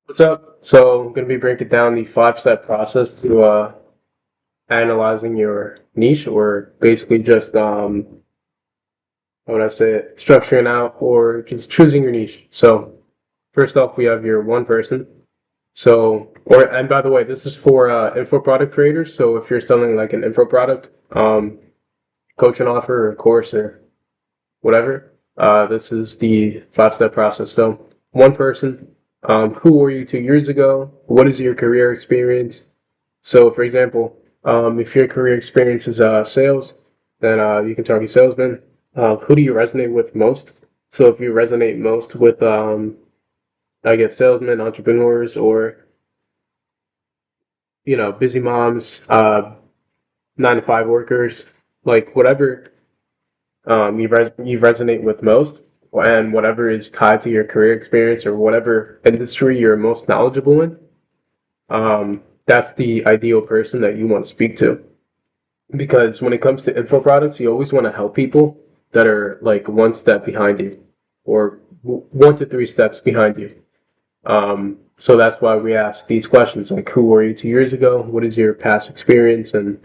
What's up? So I'm going to be breaking down the five-step process to analyzing your niche, or basically just how would I say it, structuring out or just choosing your niche. So first off, we have your one person. And by the way, this is for info product creators. So if you're selling like an info product, coaching offer or course or whatever, this is the five-step process. So one person. Who were you 2 years ago? What is your career experience? So, for example, if your career experience is sales, then you can target salesmen. Who do you resonate with most? So, if you resonate most with, I guess, salesmen, entrepreneurs, or busy moms, 9 to 5 workers, like whatever you resonate with most, and whatever is tied to your career experience or whatever industry you're most knowledgeable in, that's the ideal person that you want to speak to. Because when it comes to info products, you always want to help people that are like one step behind you or 1 to 3 steps behind you. So that's why we ask these questions like, who were you 2 years ago? What is your past experience? And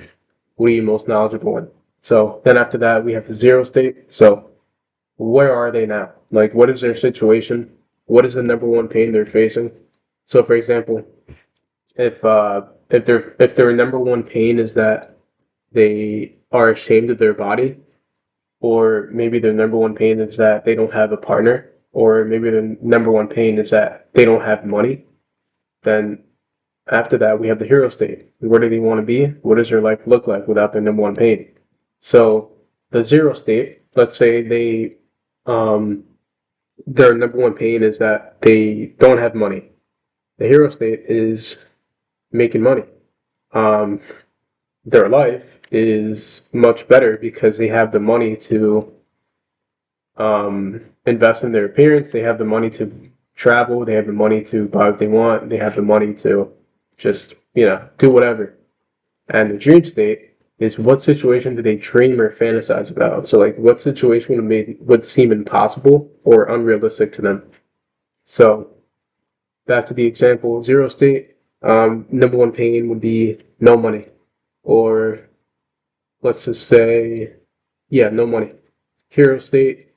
what are you most knowledgeable in? So then after that, we have the zero state. So where are they now? Like, what is their situation? What is the number one pain they're facing? So, for example, if their number one pain is that they are ashamed of their body, or maybe their number one pain is that they don't have a partner, or maybe their number one pain is that they don't have money, then after that we have the hero state. Where do they want to be? What does their life look like without their number one pain? So the zero state, let's say um, their number one pain is that they don't have money. The hero state is making money. Um, their life is much better because they have the money to invest in their appearance. They have the money to travel. They have the money to buy what they want. They have the money to just, do whatever. And the dream state is, what situation do they dream or fantasize about? So, like, what situation would seem impossible or unrealistic to them? So, back to the example, zero state, number one pain would be no money. Or let's just say, yeah, no money. Hero state,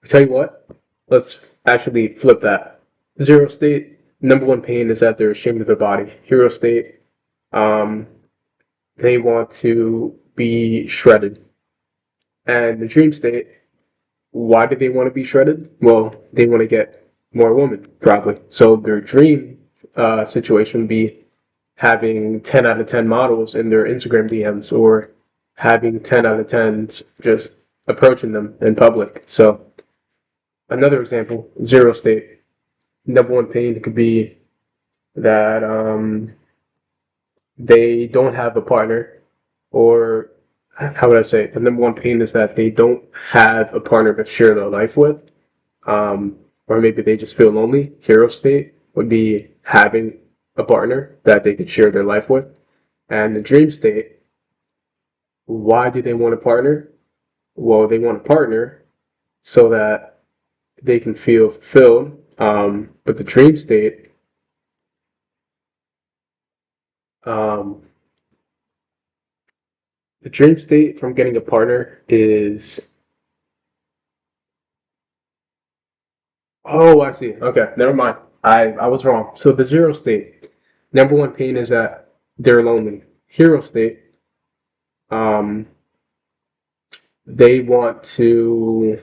I tell you what, let's actually flip that. Zero state, number one pain is that they're ashamed of their body. Hero state, um, they want to be shredded. And the dream state, why do they want to be shredded? Well, they want to get more women, probably. So their dream situation would be having 10 out of 10 models in their Instagram DMs, or having 10 out of 10s just approaching them in public. So another example, zero state. Number one pain could be that they don't have a partner, or how would I say it? The number one pain is that they don't have a partner to share their life with, or maybe they just feel lonely. Hero state would be having a partner that they could share their life with. And the dream state, why do they want a partner? Well, they want a partner so that they can feel fulfilled. But um, the dream state from getting a partner is, oh, I see. Okay, never mind. I was wrong. So the zero state, number one pain is that they're lonely. Hero state, um, they want to,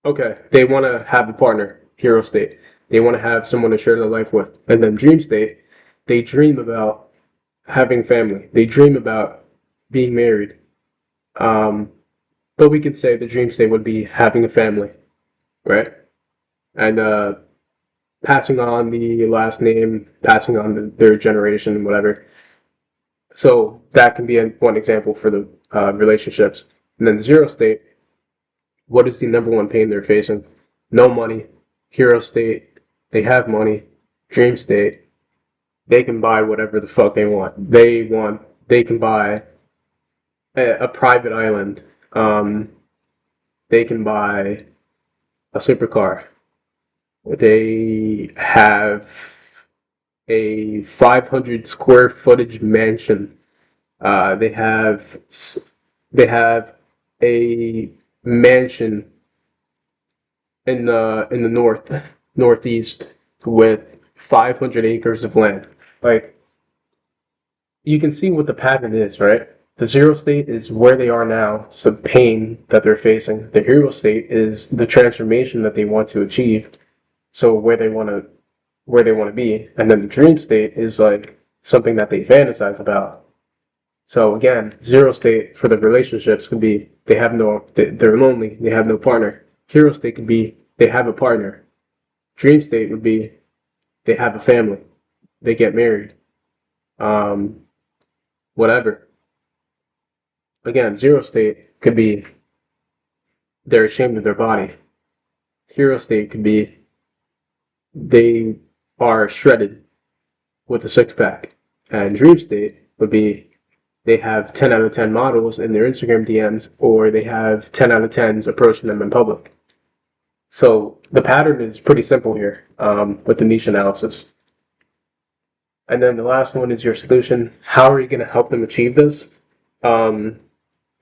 okay, they want to have a partner. Hero state, they want to have someone to share their life with. And then dream state, they dream about having family. They dream about being married. Um, but we could say the dream state would be having a family, right? And passing on the last name, passing on their generation, whatever. So that can be one example for the relationships. And then the zero state, what is the number one pain they're facing? No money. Hero state, they have money. Dream state, they can buy whatever the fuck they want. They can buy a private island. They can buy a supercar. They have a 500 square footage mansion. They have a mansion in the northeast with 500 acres of land. Like, you can see what the pattern is, right? The zero state is where they are now, some pain that they're facing. The hero state is the transformation that they want to achieve, so where they want to be. And then the dream state is like something that they fantasize about. So again, zero state for the relationships could be they're lonely, they have no partner. Hero state could be they have a partner. Dream state would be they have a family, they get married, um, whatever. Again, zero state could be they're ashamed of their body. Hero state could be they are shredded with a six pack. And dream state would be they have 10 out of 10 models in their Instagram DMs, or they have 10 out of 10s approaching them in public. So the pattern is pretty simple here with the niche analysis. And then the last one is your solution. How are you going to help them achieve this? Um,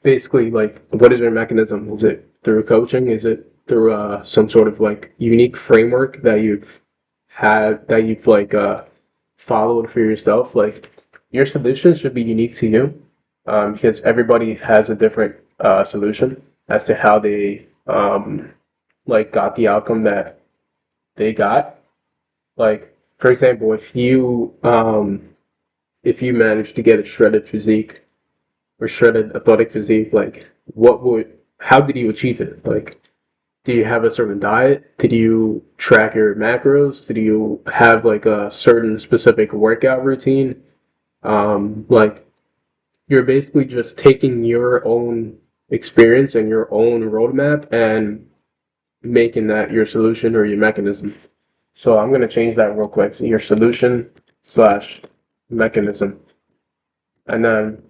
Basically, like, what is your mechanism? Is it through coaching? Is it through some sort of like unique framework that you've like followed for yourself? Like, your solution should be unique to you, because everybody has a different solution as to how they like got the outcome that they got. Like, for example, if you manage to get a shredded physique or shredded athletic physique, like, how did you achieve it? Like, do you have a certain diet? Did you track your macros? Did you have like a certain specific workout routine? Like, you're basically just taking your own experience and your own roadmap and making that your solution or your mechanism. So I'm gonna change that real quick. So your solution slash mechanism. And then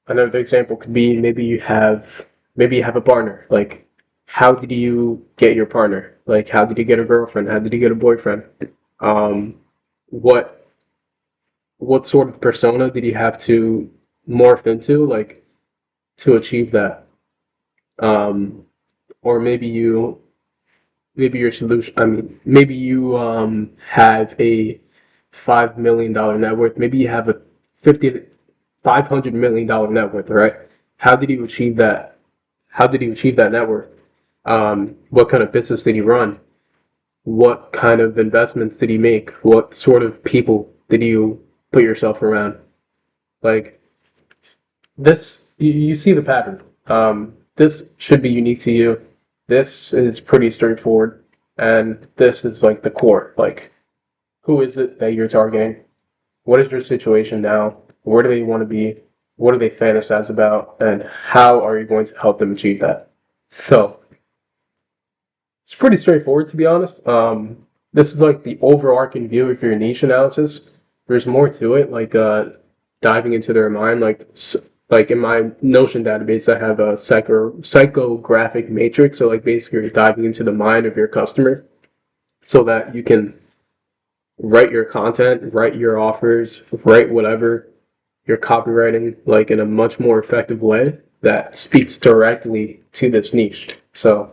another example could be maybe you have a partner. Like, how did you get your partner? Like, how did you get a girlfriend? How did you get a boyfriend? Um, what what sort of persona did you have to morph into, like, to achieve that? Um, or maybe your solution. I mean, maybe you have a $5 million net worth. Maybe you have a 50 $500 million net worth, right? How did you achieve that? How did you achieve that net worth? What kind of business did he run? What kind of investments did he make? What sort of people did you put yourself around? Like, this, you see the pattern. This should be unique to you. This is pretty straightforward, and this is like the core. Like, who is it that you're targeting? What is your situation now? Where do they want to be? What do they fantasize about? And how are you going to help them achieve that? So it's pretty straightforward, to be honest. This is like the overarching view of your niche analysis. There's more to it, like diving into their mind. Like in my Notion database, I have a psychographic matrix. So like basically, you're diving into the mind of your customer, so that you can write your content, write your offers, write whatever your copywriting, like, in a much more effective way that speaks directly to this niche. So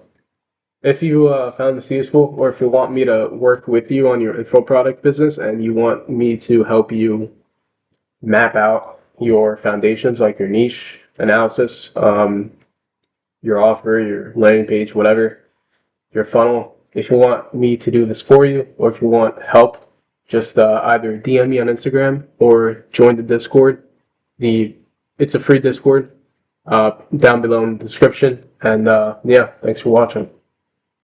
if you found this useful, or if you want me to work with you on your info product business and you want me to help you map out your foundations, like your niche analysis, your offer, your landing page, whatever, your funnel, if you want me to do this for you, or if you want help, just either DM me on Instagram or join the Discord. It's a free Discord down below in the description. And yeah, thanks for watching.